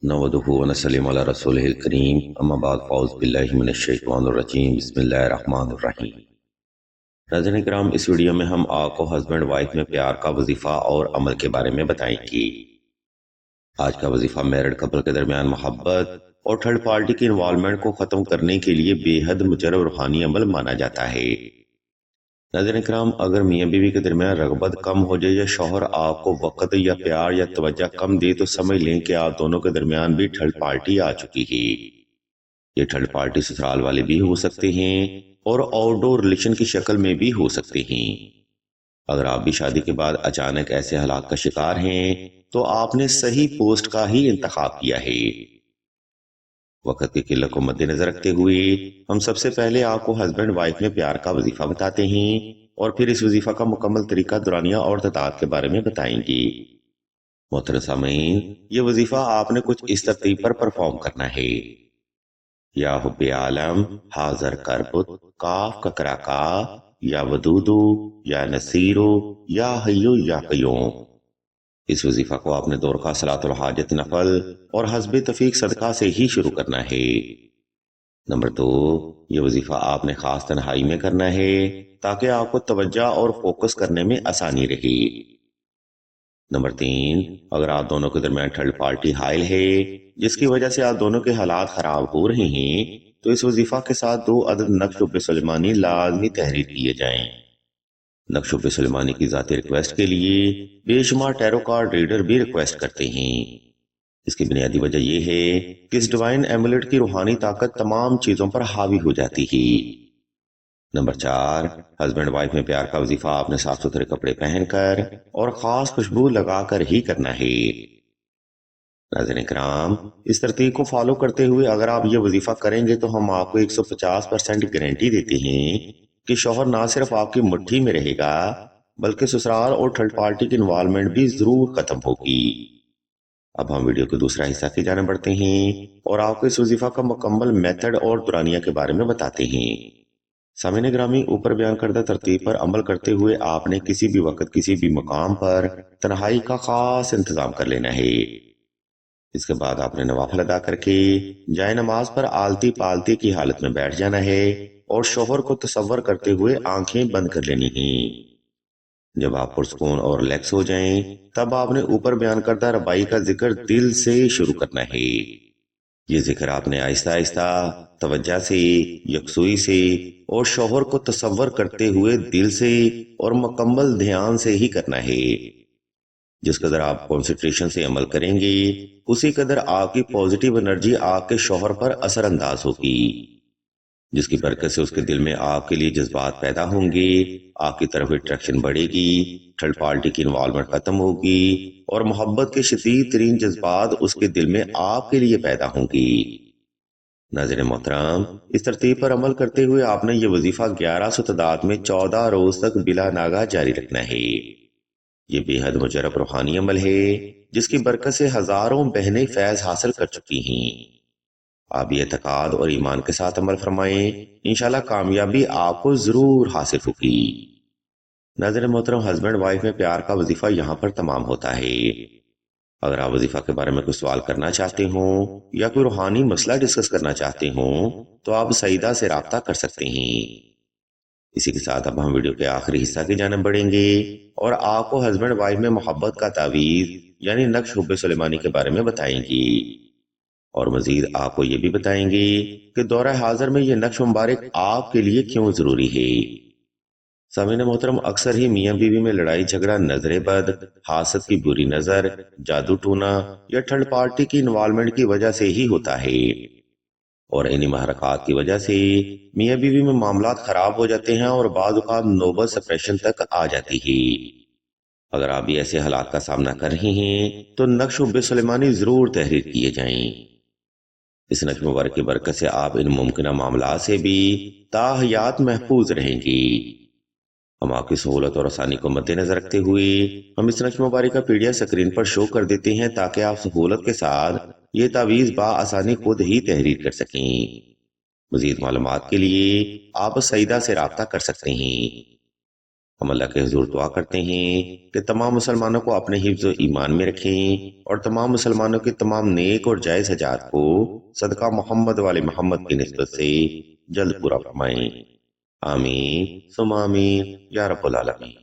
नहमदुहु व नसल्लिमु अला रसूलिहिल करीम अम्मा बाद फ़ौज़ बिल्लाहि मिनश शैतानिर रजीम बिस्मिल्लाहिर रहमानिर रहीम। नाज़रीन किराम, इस वीडियो में हम आपको हस्बैंड वाइफ में प्यार का वजीफ़ा और अमल के बारे में बताएंगे। आज का वजीफ़ा मैरिड कपल के दरमियान मोहब्बत और थर्ड पार्टी की इन्वॉल्वमेंट को ख़त्म करने के लिए बेहद मुजर्रब रूहानी अमल माना जाता है। नाज़रीन किराम, अगर मियाँ बीवी के दरमियान रग़बत कम हो जाए या शौहर आपको वक़्त या प्यार या तवज्जो कम दे तो समझ लें कि आप दोनों के दरमियान भी थर्ड पार्टी आ चुकी है। ये थर्ड पार्टी ससुराल वाले भी हो सकते हैं और आउटडोर रिलेशन की शक्ल में भी हो सकते हैं। अगर आप भी शादी के बाद अचानक ऐसे हालात का शिकार हैं तो आपने सही पोस्ट का ही इंतखाब किया है। वक्त की किल्लत को मद्देनजर रखते हुए हम सबसे पहले आपको हस्बैंड वाइफ में प्यार का वजीफा बताते हैं और फिर इस वजीफा का मुकम्मल तरीका, दुरानिया और तदाद के बारे में बताएंगे। मोहतरम सामीन, ये वजीफा आपने कुछ इस तरतीब पर परफॉर्म करना है। या हुब्बे आलम हाजर करबुत काफ ककरा का, या वदूदू, या नसीरो, या हय्यो या कयूम। इस वजीफा को आपने दौर का सलातुल हाजत नफल और हस्बे तफीक सदका से ही शुरू करना है। नंबर 2, ये वजीफा आपने खास तन्हाई में करना है ताकि आपको तवज्जो और फोकस करने में आसानी रहे। नंबर 3, अगर आप दोनों के दरमियान थर्ड पार्टी हाइल है जिसकी वजह से आप दोनों के हालात खराब हो रहे हैं तो इस वजीफा के साथ 2 अदद नक्श सुलेमानी लाजमी तहरीर किए जाएं। नक्श सुलेमानी की जाती रिक्वेस्ट के लिए बेशुमार टैरो कार्ड रीडर भी रिक्वेस्ट करते हैं। इसकी बुनियादी वजह यह है कि इस डिवाइन एमुलेट की रूहानी ताकत तमाम चीजों पर हावी हो जाती है। नंबर 4, हस्बैंड वाइफ में प्यार का वजीफा आपने साफ सुथरे कपड़े पहनकर और खास खुशबू लगाकर ही करना है। नाज़रीन किराम, इस तरतीब को फॉलो करते हुए अगर आप ये वजीफा करेंगे तो हम आपको 150% गारंटी देते हैं कि शौहर ना सिर्फ आपकी मुट्ठी में रहेगा बल्कि ससुराल और थर्ड पार्टी की इन्वॉल्वमेंट भी जरूर खत्म होगी। अब हम वीडियो के दूसरा हिस्सा की जाने बढ़ते हैं और आपको इस वजीफा का मुकम्मल मेथड और दुरानिया के बारे में बताते हैं। सामीन ग्रामी, ऊपर बयान करदा तरतीब पर अमल करते हुए आपने किसी भी वक्त किसी भी मकाम पर तन्हाई का खास इंतजाम कर लेना है। इसके बाद आपने नवाफिल अदा करके जाए नमाज पर आलती पालती की हालत में बैठ जाना है और शोहर को तसव्वुर करते हुए आंखें बंद कर लेनी हैं। जब आप पुरसकून और रिलैक्स हो जाएं, तब आपने ऊपर बयान करदा रबाई का जिक्र दिल से शुरू करना है। ये जिक्र आपने आहिस्ता आहिस्ता, तवज्जो से, यकसुई से और शोहर को तसव्वुर करते हुए दिल से और मुकम्मल ध्यान से ही करना है। जिस कदर आप कॉन्सेंट्रेशन से अमल करेंगे उसी कदर आपकी पॉजिटिव एनर्जी आपके शौहर पर असरअंदाज होगी, जिसकी बरकत से उसके दिल में आपके लिए जज्बात पैदा होंगे, आपकी तरफ अट्रैक्शन बढ़ेगी, थर्ड पार्टी की इन्वॉल्वमेंट खत्म होगी और मोहब्बत के शदीद तरीन जज्बात उसके दिल में आपके लिए पैदा होंगी। नाज़रीन मोहतरम, इस तरतीब पर अमल करते हुए आपने ये वजीफा 1100 तादाद में 14 रोज तक बिला नागा जारी रखना है। ये बेहद मुजरब रूहानी अमल है जिसकी बरकत से हजारों बहनें फैज हासिल कर चुकी हैं। आप ये एतकाद और ईमान के साथ अमल फरमाएं, इंशाल्लाह कामयाबी आपको जरूर हासिल होगी। नाज़रीन मोहतरम, हस्बैंड वाइफ में प्यार का वजीफा यहाँ पर तमाम होता है। अगर आप वजीफा के बारे में कोई सवाल करना चाहते हो या कोई रूहानी मसला डिस्कस करना चाहते हो तो आप सईदा से राब्ता कर सकते हैं। इसी के साथ अब हम वीडियो के आखिरी हिस्सा की जानिब बढ़ेंगे और आपको हस्बैंड वाइफ में मोहब्बत का तावीज यानी नक्श हुब्बे सुलेमानी के बारे में बताएंगे और मजीद आपको ये भी बताएंगे कि दौरा हाजिर में ये नक्श मुबारक आपके लिए क्यों जरूरी है। सामीन मोहतरम, अक्सर ही मियाँ बीवी में लड़ाई झगड़ा नजरे बद, हासद की बुरी नजर, जादू टूना या थर्ड पार्टी की इन्वॉल्वमेंट की वजह से ही होता है और इन्हीं महरक़ात की वजह से मियाँ बीवी में मामलात खराब हो जाते हैं और बाज़ औक़ात नौबत सेपरेशन तक आ जाती है। अगर आप भी ऐसे हालात का सामना कर रहे हैं तो नक्श हुब्बे सुलेमानी जरूर तहरीर किए जाएं। इस नक्श मुबारक की बरकत से आप इन मुमकिन मामला से भी ताहयात महफूज रहेंगी। हम आपकी सहूलत और आसानी को मद्देनजर रखते हुए हम इस नक्श मुबारक का पीडीएफ स्क्रीन पर शो कर देते हैं ताकि आप सहूलत के साथ ये तावीज़ आसानी खुद ही तहरीर कर सकें। मजीद मालूमात के लिए आप सईदा से राब्ता कर सकते हैं। ہم اللہ کے حضور دعا کرتے ہیں کہ تمام مسلمانوں کو اپنے حفظ و ایمان میں رکھیں اور تمام مسلمانوں کے تمام نیک اور جائز حاجات کو صدقہ محمد والے محمد کی نسبت سے جلد پورا فرمائیں۔ آمین ثم آمین یا رب العالمین۔